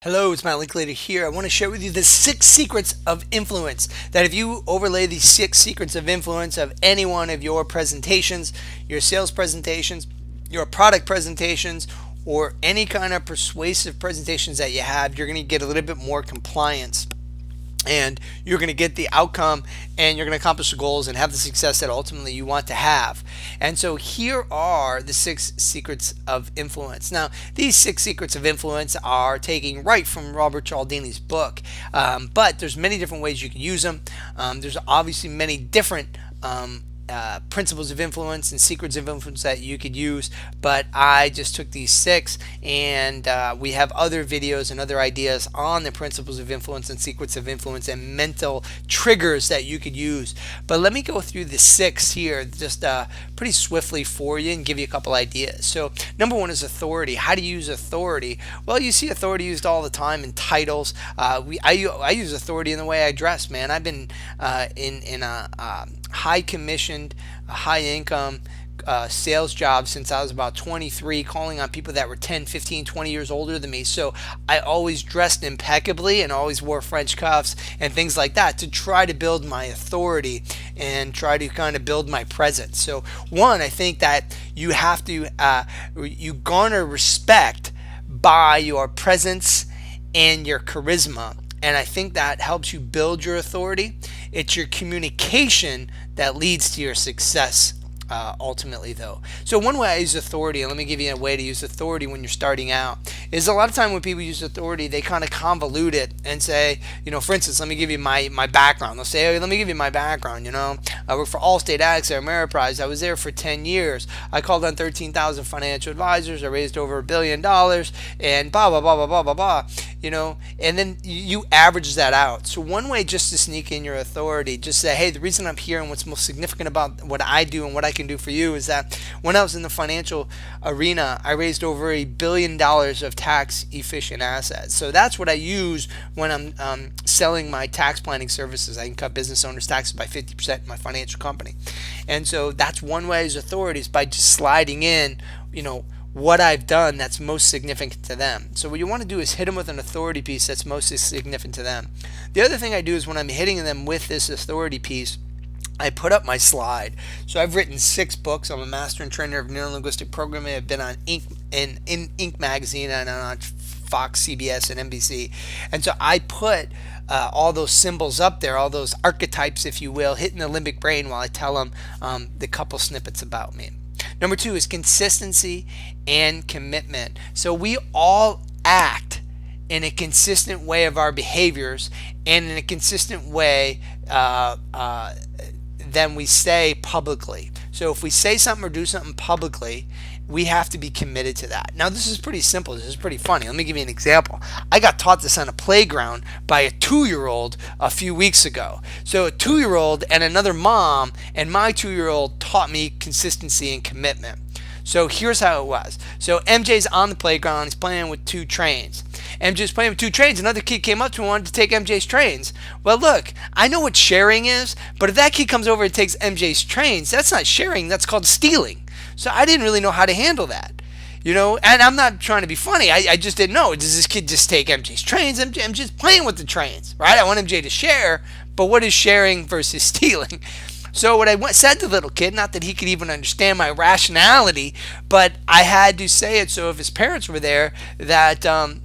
Hello, it's Matt Linklater here. I want to share with you the 6 secrets of influence. That if you overlay these 6 secrets of influence of any one of your presentations, your sales presentations, your product presentations, or any kind of persuasive presentations that you have, you're going to get a little bit more compliance, and you're going to get the outcome, and you're going to accomplish the goals and have the success that ultimately you want to have. And so here are the 6 secrets of influence. Now, these 6 secrets of influence are taken right from Robert Cialdini's book, but there's many different ways you can use them. There's obviously many different principles of influence and secrets of influence that you could use, but I just took these 6, and we have other videos and other ideas on the principles of influence and secrets of influence and mental triggers that you could use. But let me go through the 6 here just pretty swiftly for you and give you a couple ideas. So number 1 is authority. How do you use authority? Well, you see authority used all the time in titles. I use authority in the way I dress, man. I've been in a high commissioned, high income sales job since I was about 23, calling on people that were 10, 15, 20 years older than me. So I always dressed impeccably and always wore French cuffs and things like that to try to build my authority and try to kind of build my presence. So one, I think that you have to you garner respect by your presence and your charisma. And I think that helps you build your authority. It's your communication that leads to your success ultimately, though. So one way I use authority, and let me give you a way to use authority when you're starting out, is a lot of time when people use authority, they kind of convolute it and say, for instance, let me give you my background. They'll say, oh, let me give you my background. I work for Allstate, AXA, Ameriprise. I was there for 10 years. I called on 13,000 financial advisors. I raised over $1 billion, and blah, blah, blah, blah, blah, blah, blah. And then you average that out. So one way just to sneak in your authority, just say, hey, the reason I'm here and what's most significant about what I do and what I can do for you is that when I was in the financial arena, I raised over $1 billion of tax efficient assets. So that's what I use when I'm selling my tax planning services. I can cut business owners' taxes by 50% in my financial company. And so that's one way as authority, is by just sliding in, what I've done that's most significant to them. So what you want to do is hit them with an authority piece that's most significant to them. The other thing I do is when I'm hitting them with this authority piece, I put up my slide. So I've written 6 books. I'm a master and trainer of neurolinguistic programming. I've been on Inc. magazine and on Fox, CBS, and NBC. And so I put all those symbols up there, all those archetypes, if you will, hitting the limbic brain while I tell them the couple snippets about me. Number 2 is consistency and commitment. So we all act in a consistent way of our behaviors and in a consistent way than we say publicly. So if we say something or do something publicly, we have to be committed to that. Now, this is pretty simple. This is pretty funny. Let me give you an example. I got taught this on a playground by a 2-year-old a few weeks ago. So a 2-year-old and another mom and my 2-year-old taught me consistency and commitment. So here's how it was. So MJ's on the playground. He's playing with 2 trains. MJ's playing with 2 trains. Another kid came up to him and wanted to take MJ's trains. Well, look, I know what sharing is, but if that kid comes over and takes MJ's trains, that's not sharing. That's called stealing. So I didn't really know how to handle that. And I'm not trying to be funny. I just didn't know. Does this kid just take MJ's trains? MJ's playing with the trains, right? I want MJ to share, but what is sharing versus stealing? So what I said to the little kid, not that he could even understand my rationality, but I had to say it so if his parents were there, that I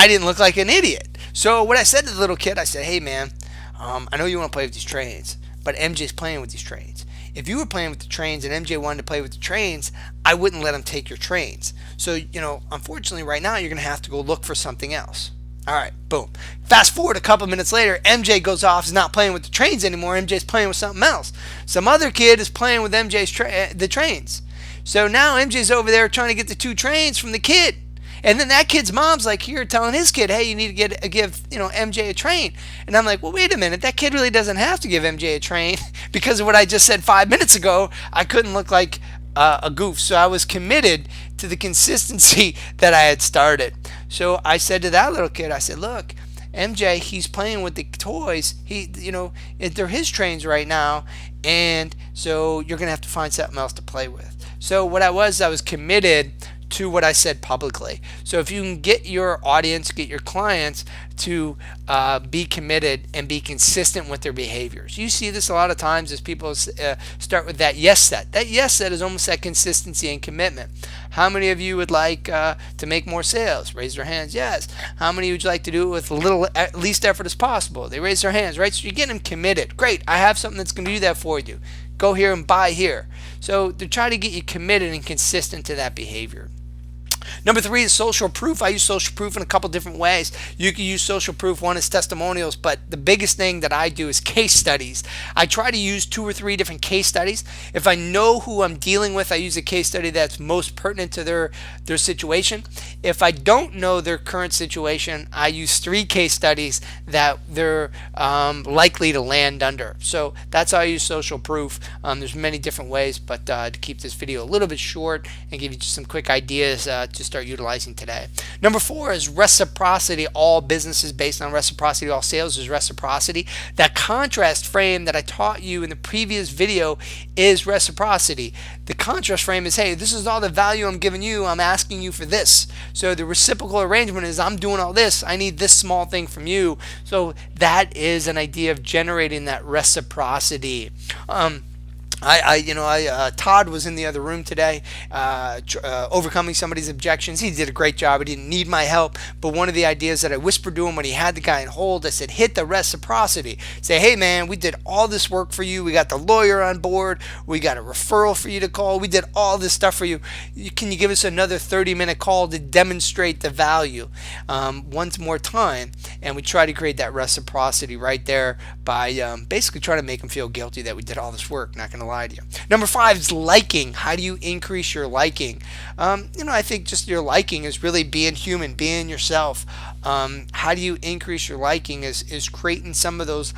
didn't look like an idiot. So what I said to the little kid, I said, hey man, I know you want to play with these trains, but MJ's playing with these trains. If you were playing with the trains and MJ wanted to play with the trains, I wouldn't let him take your trains. So, unfortunately right now you're going to have to go look for something else. All right, boom. Fast forward a couple minutes later, MJ goes off, is not playing with the trains anymore. MJ's playing with something else. Some other kid is playing with the trains. So now MJ's over there trying to get the 2 trains from the kid. And then that kid's mom's like here telling his kid, hey, you need to give MJ a train. And I'm like, well, wait a minute. That kid really doesn't have to give MJ a train because of what I just said 5 minutes ago. I couldn't look like a goof. So I was committed to the consistency that I had started. So I said to that little kid, I said, look, MJ, he's playing with the toys. They're his trains right now. And so you're going to have to find something else to play with. So what I was committed to what I said publicly. So if you can get your audience, get your clients to be committed and be consistent with their behaviors. You see this a lot of times as people start with that yes set. That yes set is almost that consistency and commitment. How many of you would like to make more sales? Raise their hands. Yes. How many would you like to do it with least effort as possible? They raise their hands, right? So you're getting them committed. Great. I have something that's going to do that for you. Go here and buy here. So they're trying to get you committed and consistent to that behavior. Number 3 is social proof. I use social proof in a couple different ways. You can use social proof. One is testimonials, but the biggest thing that I do is case studies. I try to use 2 or 3 different case studies. If I know who I'm dealing with, I use a case study that's most pertinent to their situation. If I don't know their current situation, I use 3 case studies that they're likely to land under. So that's how I use social proof. There's many different ways, but to keep this video a little bit short and give you just some quick ideas to start utilizing today. Number 4 is reciprocity. All business is based on reciprocity. All sales is reciprocity. That contrast frame that I taught you in the previous video is reciprocity. The contrast frame is, hey, this is all the value I'm giving you. I'm asking you for this. So the reciprocal arrangement is, I'm doing all this. I need this small thing from you. So that is an idea of generating that reciprocity. Todd was in the other room today, overcoming somebody's objections. He did a great job. He didn't need my help. But one of the ideas that I whispered to him when he had the guy in hold, I said, hit the reciprocity. Say, hey, man, we did all this work for you. We got the lawyer on board. We got a referral for you to call. We did all this stuff for you. Can you give us another 30-minute call to demonstrate the value once more time? And we try to create that reciprocity right there by basically trying to make them feel guilty that we did all this work. Not going to lie to you. Number 5 is liking. How do you increase your liking? I think just your liking is really being human, being yourself. How do you increase your liking is creating some of those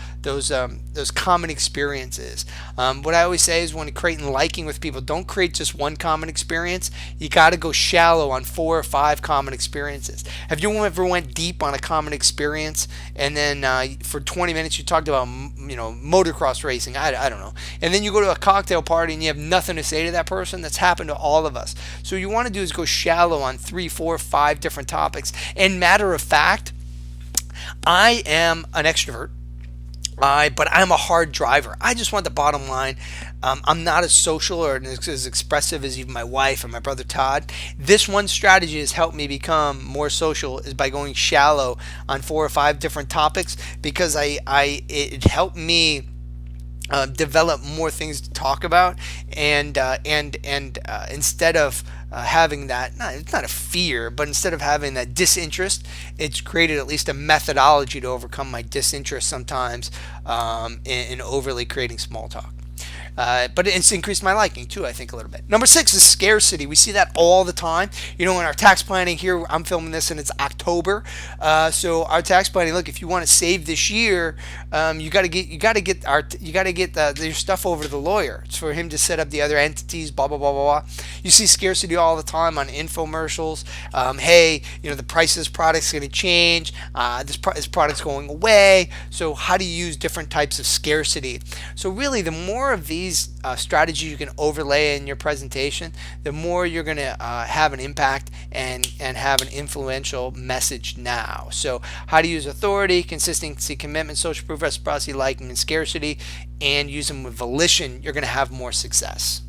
common experiences. What I always say is when creating liking with people, don't create just one common experience. You got to go shallow on 4 or 5 common experiences. Have you ever went deep on a common experience and then for 20 minutes you talked about motocross racing? I don't know. And then you go to a cocktail party and you have nothing to say to that person? That's happened to all of us. So what you want to do is go shallow on 3, 4, 5 different topics. And matter of fact, I am an extrovert, but I'm a hard driver. I just want the bottom line. I'm not as social or as expressive as even my wife or my brother Todd. This one strategy has helped me become more social is by going shallow on 4 or 5 different topics, because it helped me develop more things to talk about, and instead of having that, it's not a fear, but instead of having that disinterest, it's created at least a methodology to overcome my disinterest sometimes in overly creating small talk. But it's increased my liking too, I think, a little bit. Number 6 is scarcity. We see that all the time. In our tax planning here, I'm filming this and it's October. So our tax planning, look, if you want to save this year, you got to get your stuff over to the lawyer. It's for him to set up the other entities, blah blah blah blah blah. You see scarcity all the time on infomercials. Hey, the price of this product's going to change. This product's going away. So how do you use different types of scarcity? So really, the more of these strategies you can overlay in your presentation, the more you're going to have an impact and have an influential message now. So how to use authority, consistency, commitment, social proof, reciprocity, liking, and scarcity, and use them with volition, you're going to have more success.